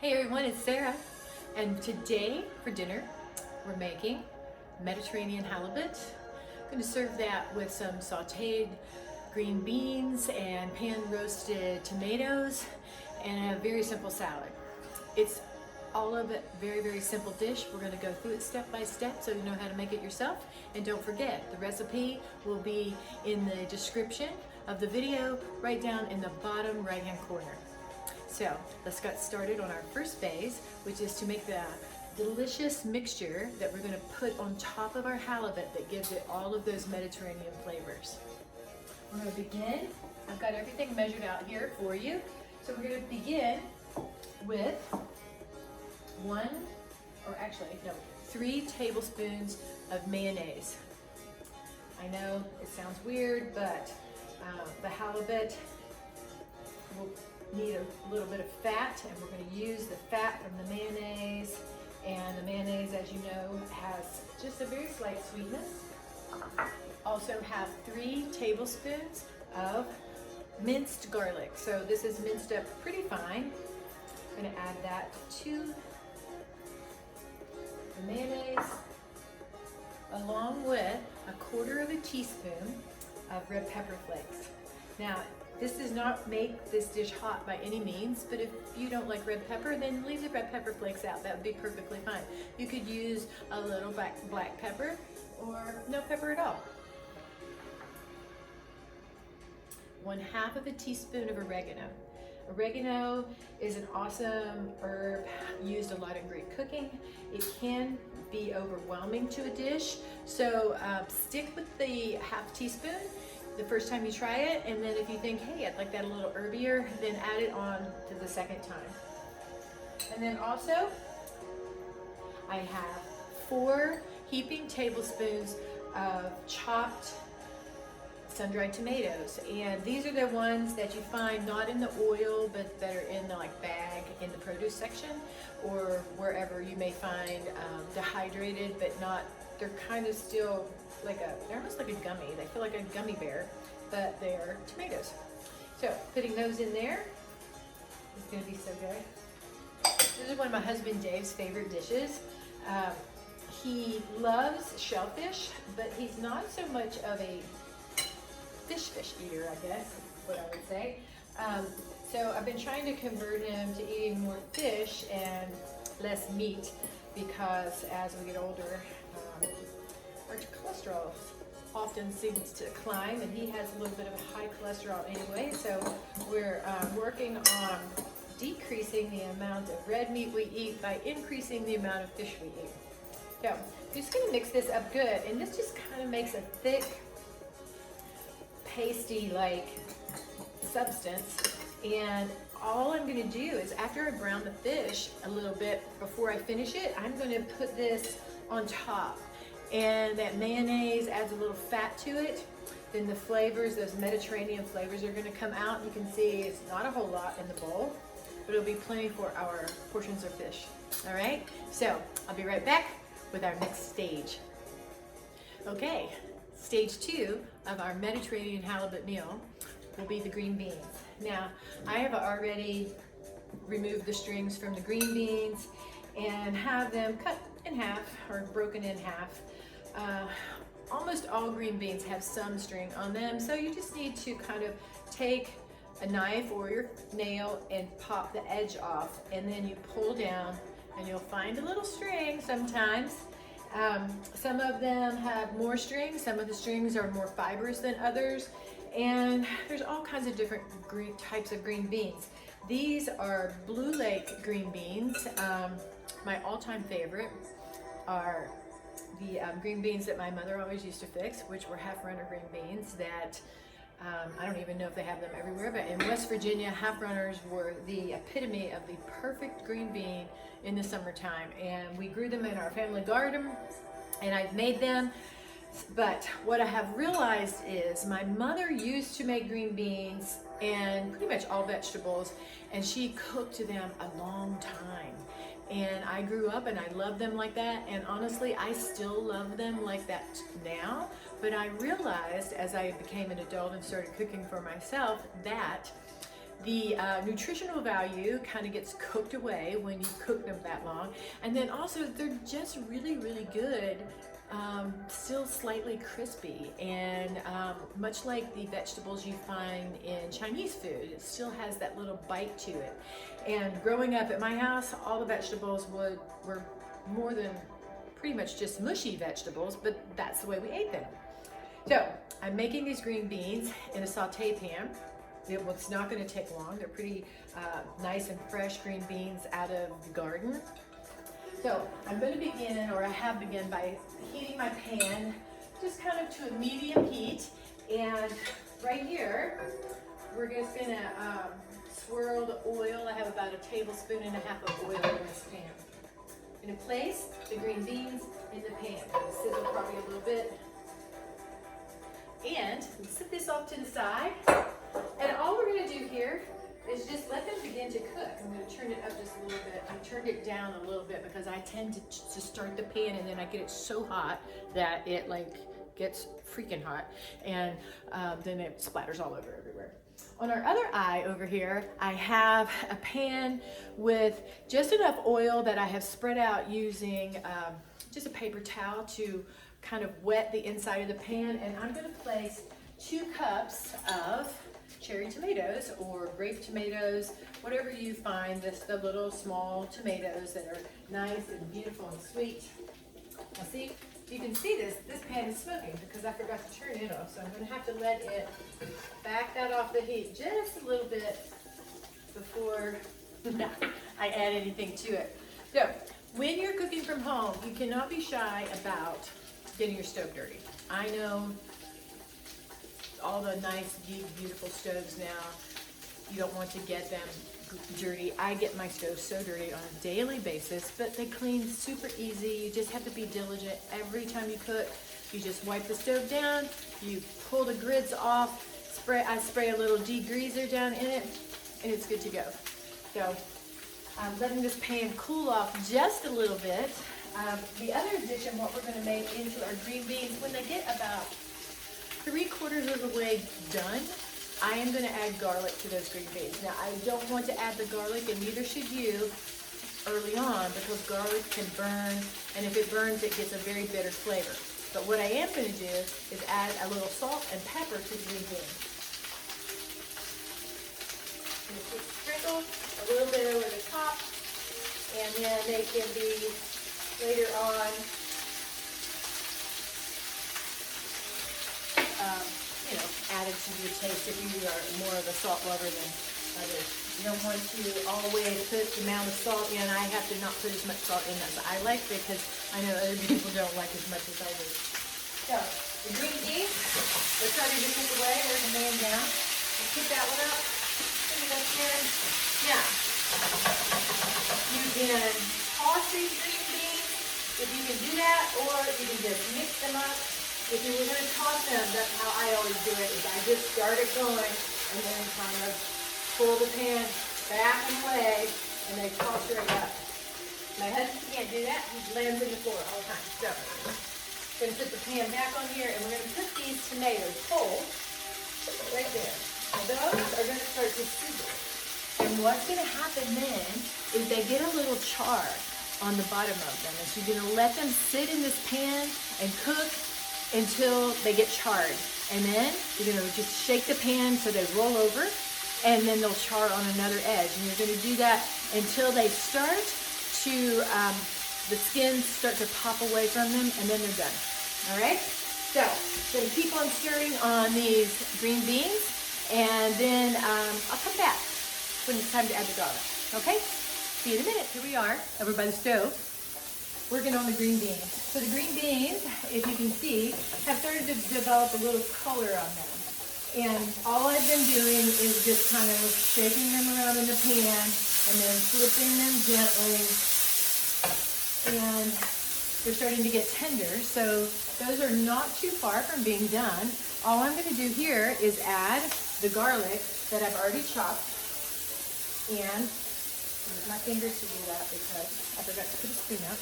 Hey everyone, it's Sarah, and today for dinner we're making Mediterranean halibut. I'm going to serve that with some sauteed green beans and pan roasted tomatoes and a very simple salad. It's all of it very simple dish. We're going to go through it step by step so you know how to make it yourself. And don't forget, the recipe will be in the description of the video right down in the bottom right hand corner. So let's get started on our first phase, which is to make the delicious mixture that we're going to put on top of our halibut that gives it all of those Mediterranean flavors. We're going to begin. I've got everything measured out here for you. So we're going to begin with 3 tablespoons of mayonnaise. I know it sounds weird, but the halibut will need a little bit of fat, and we're going to use the fat from the mayonnaise. And the mayonnaise, as you know, has just a very slight sweetness. Also have 3 tablespoons of minced garlic. So this is minced up pretty fine. I'm going to add that to the mayonnaise, along with 1/4 teaspoon of red pepper flakes. Now, this does not make this dish hot by any means, but if you don't like red pepper, then leave the red pepper flakes out. That would be perfectly fine. You could use a little black pepper or no pepper at all. 1/2 teaspoon of oregano. Oregano is an awesome herb used a lot in Greek cooking. It can be overwhelming to a dish, so stick with the 1/2 teaspoon the first time you try it, and then if you think, hey, I'd like that a little herbier, then add it on to the second time. And then also, I have 4 heaping tablespoons of chopped sun-dried tomatoes, and these are the ones that you find not in the oil, but that are in the bag in the produce section, or wherever you may find dehydrated, but not. They're kind of still they're almost like a gummy. They feel like a gummy bear, but they're tomatoes. So putting those in there is going to be so good. This is one of my husband Dave's favorite dishes. He loves shellfish, but he's not so much of a fish eater, I guess is what I would say. So I've been trying to convert him to eating more fish and less meat, because as we get older, our cholesterol often seems to climb, and he has a little bit of a high cholesterol anyway, so we're working on decreasing the amount of red meat we eat by increasing the amount of fish we eat. So I'm just going to mix this up good, and this just kind of makes a thick, pasty substance. And all I'm going to do is, after I brown the fish a little bit before I finish it, I'm going to put this on top, and that mayonnaise adds a little fat to it. Then the flavors, those Mediterranean flavors, are going to come out. You can see it's not a whole lot in the bowl, but it'll be plenty for our portions of fish. All right, so I'll be right back with our next stage. Okay, stage 2 of our Mediterranean halibut meal will be the green beans. Now, I have already removed the strings from the green beans and have them cut in half or broken in half. Almost all green beans have some string on them, so you just need to kind of take a knife or your nail and pop the edge off, and then you pull down and you'll find a little string sometimes. Some of them have more strings, some of the strings are more fibrous than others, and there's all kinds of different types of green beans. These are Blue Lake green beans. My all-time favorite are the green beans that my mother always used to fix, which were half-runner green beans that I don't even know if they have them everywhere, but in West Virginia, half-runners were the epitome of the perfect green bean in the summertime, and we grew them in our family garden, and I've made them. But what I have realized is my mother used to make green beans and pretty much all vegetables, and she cooked them a long time. And I grew up and I loved them like that, and honestly, I still love them like that now. But I realized as I became an adult and started cooking for myself that the nutritional value kind of gets cooked away when you cook them that long. And then also they're just really, really good. Still slightly crispy, and much like the vegetables you find in Chinese food, it still has that little bite to it. And growing up at my house, all the vegetables were more than pretty much just mushy vegetables, but that's the way we ate them. So I'm making these green beans in a saute pan. It's not going to take long. They're pretty nice and fresh green beans out of the garden. So I'm going to begin, or I have begun, by heating my pan just kind of to a medium heat. And right here, we're just going to swirl the oil. I have about 1.5 tablespoons of oil in this pan. I'm going to place the green beans in the pan. Sizzle probably a little bit. And set this off to the side. And all we're going to do here is just let them begin to cook. I'm going to turn it up just a little bit. I turned it down a little bit because I tend to start the pan and then I get it so hot that it like gets freaking hot, and then it splatters all over everywhere. On our other eye over here, I have a pan with just enough oil that I have spread out using just a paper towel to kind of wet the inside of the pan, and I'm going to place 2 cups of cherry tomatoes or grape tomatoes, whatever you find, the little small tomatoes that are nice and beautiful and sweet. Now see, you can see this pan is smoking because I forgot to turn it off, so I'm going to have to let it back that off the heat just a little bit before I add anything to it. So when you're cooking from home, you cannot be shy about getting your stove dirty. I know all the nice, deep, beautiful stoves now, you don't want to get them dirty. I get my stove so dirty on a daily basis, but they clean super easy. You just have to be diligent. Every time you cook, you just wipe the stove down, you pull the grids off, I spray a little degreaser down in it, and it's good to go. So I'm letting this pan cool off just a little bit. The other addition, what we're going to make into our green beans, when they get about 3/4 of the way done, I am going to add garlic to those green beans. Now, I don't want to add the garlic, and neither should you early on, because garlic can burn, and if it burns, it gets a very bitter flavor. But what I am going to do is add a little salt and pepper to the green beans. And just sprinkle a little bit over the top, and then they can be later on added to your taste if you are more of a salt lover than others. You don't want to always put the amount of salt in. I have to not put as much salt in as I like because I know other people don't like as much as I do. So, the green beans, they're starting to cook away. There's a man down. Let's pick that one up. Put it up here. Now, you can toss these green beans if you can do that, or you can just mix them up. If you were going to toss them, that's how I always do it, is I just start it going and then kind of pull the pan back and away and they toss right up. My husband can't do that. He lands in the floor all the time. So, I'm going to put the pan back on here and we're going to put these tomatoes whole right there. Now those are going to start to sizzle. And what's going to happen then is they get a little char on the bottom of them. And so you're going to let them sit in this pan and cook until they get charred. And then you're going to just shake the pan so they roll over, and then they'll char on another edge. And you're going to do that until they start to, the skins start to pop away from them, and then they're done. All right? So, going to keep on stirring on these green beans, and then I'll come back when it's time to add the garlic. Okay? See you in a minute. Here we are, over by the stove, working on the green beans. So the green beans, if you can see, have started to develop a little color on them. And all I've been doing is just kind of shaking them around in the pan and then flipping them gently. And they're starting to get tender. So those are not too far from being done. All I'm going to do here is add the garlic that I've already chopped. And use my fingers to do that because I forgot to put a spoon up.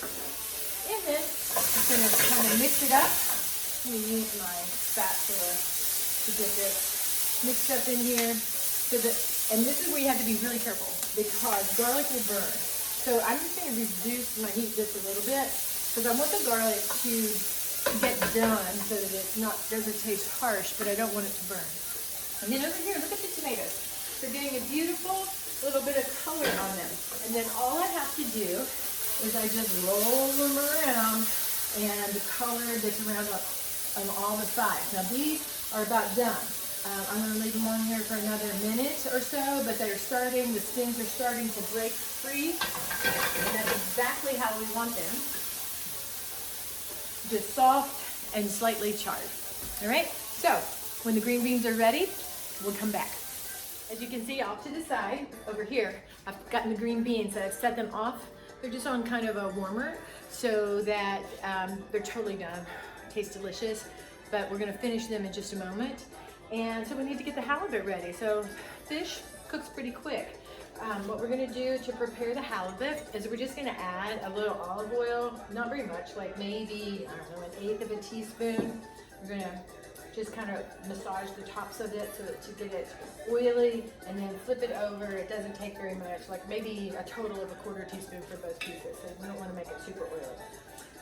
And then I'm just going to kind of mix it up. I'm going to use my spatula to get this mixed up in here so that And this is where you have to be really careful because garlic will burn. So I'm just going to reduce my heat just a little bit because I want the garlic to get done so that it's not, doesn't taste harsh, but I don't want it to burn. And then over here, look at the tomatoes. They're getting a beautiful little bit of color on them. And then all I have to do is I just roll them around and the color gets around on all the sides. Now these are about done. I'm going to leave them on here for another minute or so, but they're starting, the skins are starting to break free. And that's exactly how we want them. Just soft and slightly charred. All right, so when the green beans are ready, we'll come back. As you can see off to the side over here, I've gotten the green beans and I've set them off. They're just on kind of a warmer so that they're totally done. Taste delicious, but we're gonna finish them in just a moment. And so we need to get the halibut ready. So fish cooks pretty quick. What we're gonna do to prepare the halibut is we're just gonna add a little olive oil, not very much, like maybe, I don't know, 1/8 of a teaspoon. We're gonna just kind of massage the tops of it so that to get it oily and then flip it over. It doesn't take very much, like maybe a total of 1/4 teaspoon for both pieces. So we don't wanna make it super oily.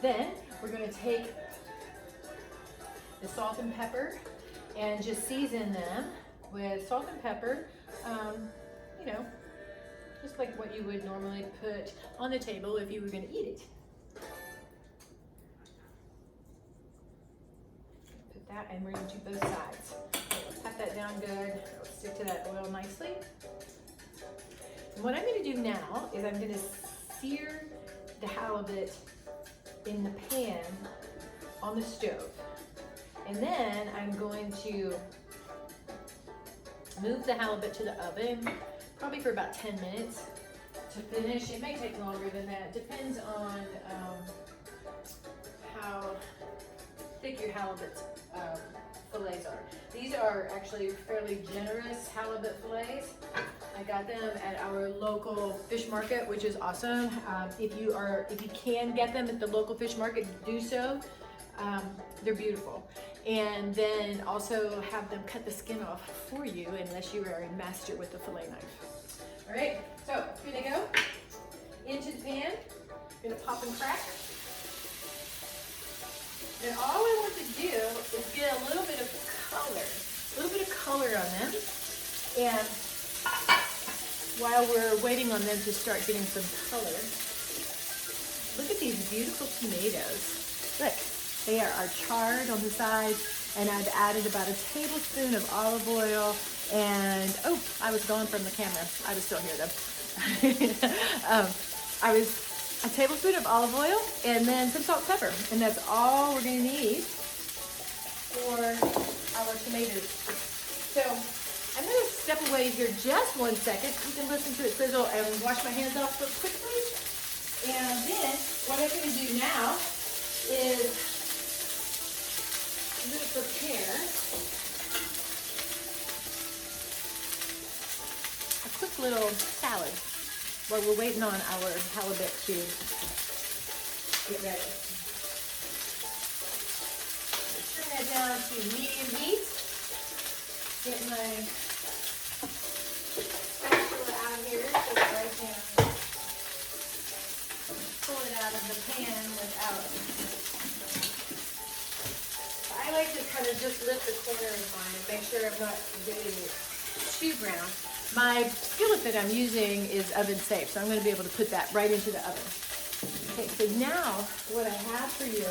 Then we're gonna take the salt and pepper and just season them with salt and pepper, you know, just like what you would normally put on the table if you were going to eat it. Put that, and we're going to do both sides. Pat that down good. It'll stick to that oil nicely. And what I'm going to do now is I'm going to sear the halibut in the pan on the stove. And then I'm going to move the halibut to the oven, probably for about 10 minutes to finish. It may take longer than that. Depends on how thick your halibut fillets are. These are actually fairly generous halibut fillets. I got them at our local fish market, which is awesome. If you can get them at the local fish market, do so. They're beautiful. And then also have them cut the skin off for you unless you are a master with the fillet knife. All right, so here they go. Into the pan, gonna pop and crack. And all I want to do is get a little bit of color on them. And while we're waiting on them to start getting some color, look at these beautiful tomatoes. Look. They are charred on the sides, and I've added about a tablespoon of olive oil, and oh, I was gone from the camera. I was still here though. A tablespoon of olive oil, and then some salt and pepper, and that's all we're gonna need for our tomatoes. So I'm gonna step away here just 1 second. You can listen to it sizzle and wash my hands off real quickly. And then what I'm gonna do now is I'm going to prepare a quick little salad while we're waiting on our halibut to get ready. Turn that down to medium heat. Get my spatula out here so that I can pull it out of the pan without. I like to kind of just lift the corner of mine and make sure I'm not getting too brown. My skillet that I'm using is oven safe, so I'm going to be able to put that right into the oven. Okay, so now what I have for you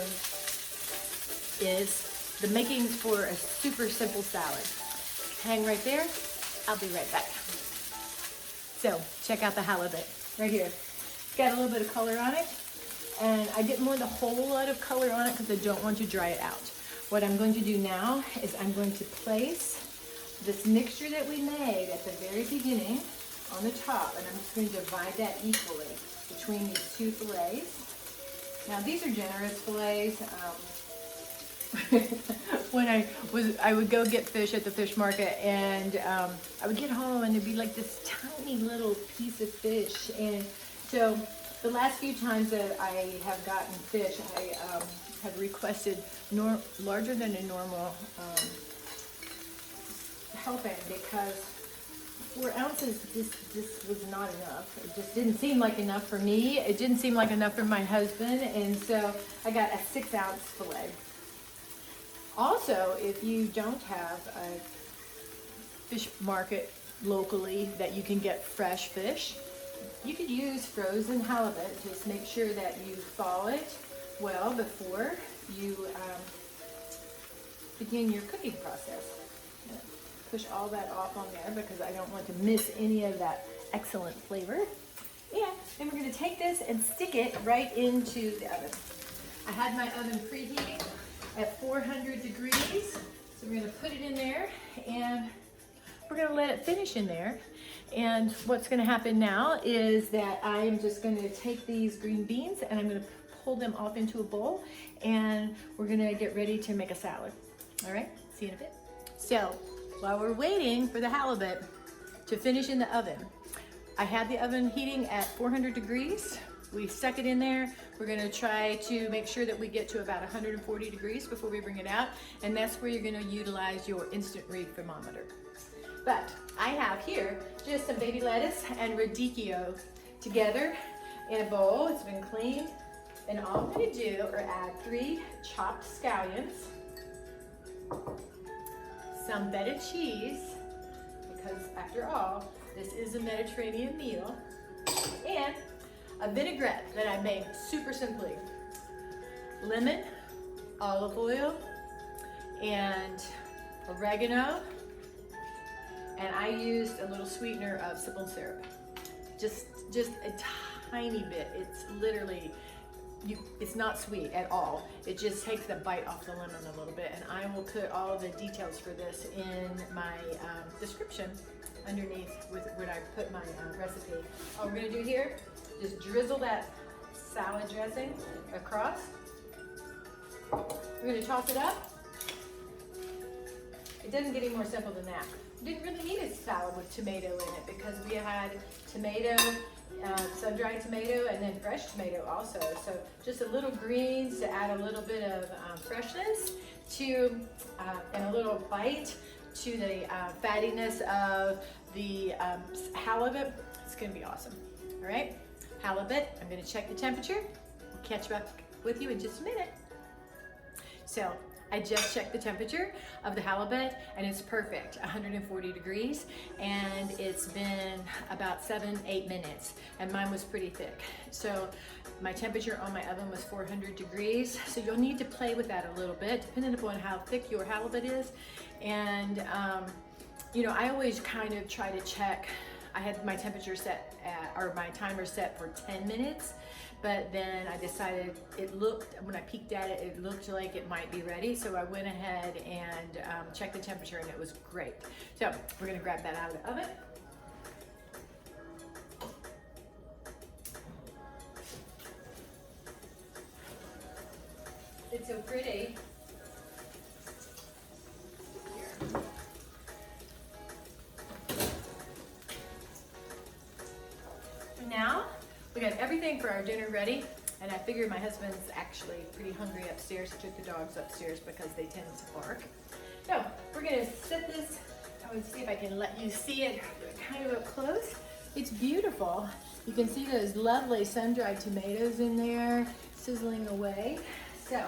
is the makings for a super simple salad. Hang right there. I'll be right back. So check out the halibut right here. It's got a little bit of color on it, and I didn't want a whole lot of color on it because I don't want to dry it out. What I'm going to do now is I'm going to place this mixture that we made at the very beginning on the top, and I'm just going to divide that equally between these two fillets. Now these are generous fillets. When I would go get fish at the fish market, and I would get home and there'd be like this tiny little piece of fish. And so the last few times that I have gotten fish, I have requested larger than a normal helping, because 4 ounces, this was not enough. It just didn't seem like enough for me. It didn't seem like enough for my husband, and so I got a 6-ounce fillet. Also, if you don't have a fish market locally that you can get fresh fish, you could use frozen halibut. Just make sure that you thaw it well before you begin your cooking process. Push all that off on there because I don't want to miss any of that excellent flavor. And then we're going to take this and stick it right into the oven. I had my oven preheating at 400 degrees. So we're going to put it in there and we're going to let it finish in there. And what's going to happen now is that I am just going to take these green beans and I'm going to pull them off into a bowl and we're going to get ready to make a salad. All right, see you in a bit. So while we're waiting for the halibut to finish in the oven, I had the oven heating at 400 degrees. We stuck it in there. We're gonna try to make sure that we get to about 140 degrees before we bring it out, and that's where you're gonna utilize your instant read thermometer. But I have here just some baby lettuce and radicchio together in a bowl. It's been cleaned, and all I'm gonna do are add 3 chopped scallions, some feta cheese, because after all, this is a Mediterranean meal, and a vinaigrette that I made super simply. Lemon, olive oil, and oregano, and I used a little sweetener of simple syrup. Just a tiny bit. It's literally, it's not sweet at all. It just takes the bite off the lemon a little bit, and I will put all of the details for this in my description underneath with when I put my recipe. All we're gonna do here, just drizzle that salad dressing across. We're gonna toss it up. It doesn't get any more simple than that. We didn't really need a salad with tomato in it because we had tomato, sun-dried tomato, and then fresh tomato also. So just a little greens to add a little bit of freshness to, and a little bite to the fattiness of the halibut. It's gonna be awesome. All right, halibut, I'm gonna check the temperature. We'll catch back with you in just a minute. So I just checked the temperature of the halibut and it's perfect, 140 degrees, and it's been about 7-8 minutes, and mine was pretty thick. So my temperature on my oven was 400 degrees, so you'll need to play with that a little bit, depending upon how thick your halibut is. And you know, I always kind of try to check. I had my temperature set at, or my timer set for 10 minutes, but then I decided when I peeked at it, it looked like it might be ready. So I went ahead and checked the temperature and it was great. So we're gonna grab that out of the oven. It's so pretty. Here. Now, we got everything for our dinner ready, and I figured my husband's actually pretty hungry upstairs. He took the dogs upstairs because they tend to bark. So, we're gonna set this, I would see if I can let you see it kind of up close. It's beautiful. You can see those lovely sun-dried tomatoes in there, sizzling away. So,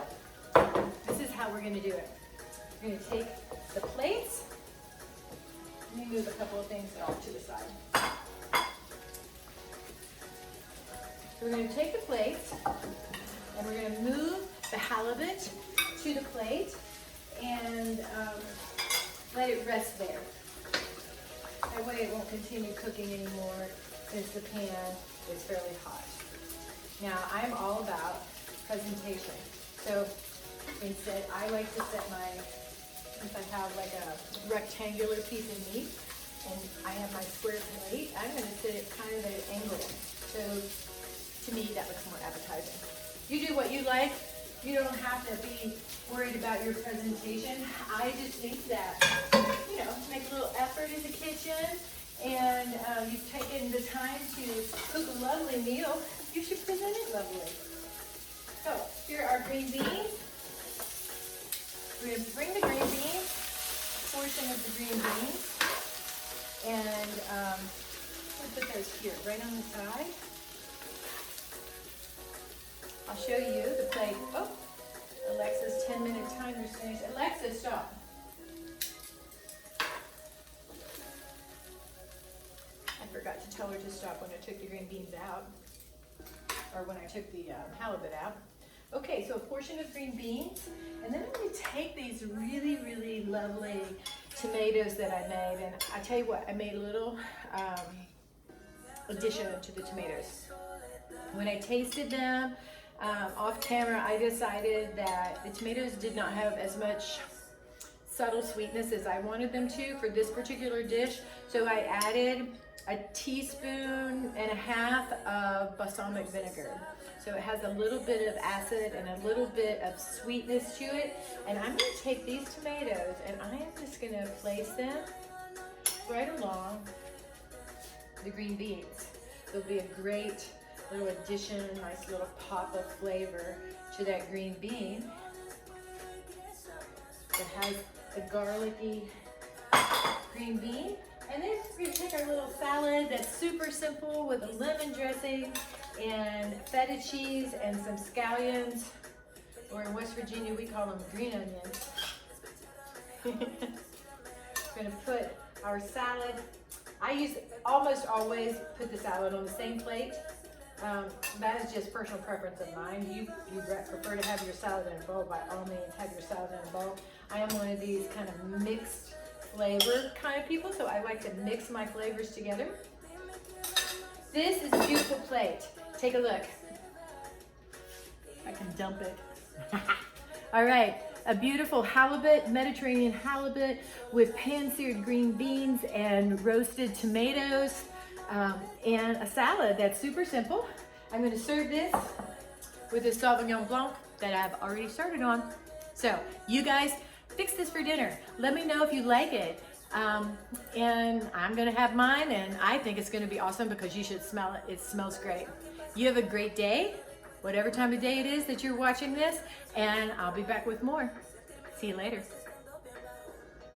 this is how we're gonna do it. We're gonna take the plates. Let me move a couple of things off to the side. So we're going to take the plates and we're going to move the halibut to the plate and let it rest there. That way it won't continue cooking anymore since the pan is fairly hot. Now I'm all about presentation. So instead I like to set since I have like a rectangular piece of meat and I have my square plate, I'm going to set it kind of at an angle. So to me, that looks more appetizing. You do what you like. You don't have to be worried about your presentation. I just think that, you know, make a little effort in the kitchen and you've taken the time to cook a lovely meal. You should present it lovely. So here are green beans. We're going to bring the green beans, portion of the green beans, And I'll put those here, right on the side. I'll show you the plate. Oh, Alexa's 10-minute timer's finished. Alexa, stop. I forgot to tell her to stop when I took the green beans out, or when I took the halibut out. Okay, so a portion of green beans, and then I'm going to take these really, really lovely tomatoes that I made, and I tell you what, I made a little addition to the tomatoes. When I tasted them off camera, I decided that the tomatoes did not have as much subtle sweetness as I wanted them to for this particular dish, so I added a teaspoon and a half of balsamic vinegar. So it has a little bit of acid and a little bit of sweetness to it. And I'm gonna take these tomatoes and I am just gonna place them right along the green beans. There'll be a great little addition, nice little pop of flavor to that green bean. It has a garlicky green bean. And then we're gonna take our little salad that's super simple with a lemon dressing and feta cheese and some scallions, or in West Virginia we call them green onions. We're gonna put our salad. I almost always put the salad on the same plate. That is just personal preference of mine. You prefer to have your salad in a bowl, by all means have your salad in a bowl. I am one of these kind of mixed flavor kind of people, so I like to mix my flavors together. This is a beautiful plate. Take a look. I can dump it. All right, a beautiful halibut, Mediterranean halibut with pan-seared green beans and roasted tomatoes and a salad that's super simple. I'm going to serve this with a Sauvignon Blanc that I've already started on. So you guys fix this for dinner. Let me know if you like it. And I'm gonna have mine, and I think it's gonna be awesome because you should smell it. It smells great. You have a great day, whatever time of day it is that you're watching this, and I'll be back with more. See you later.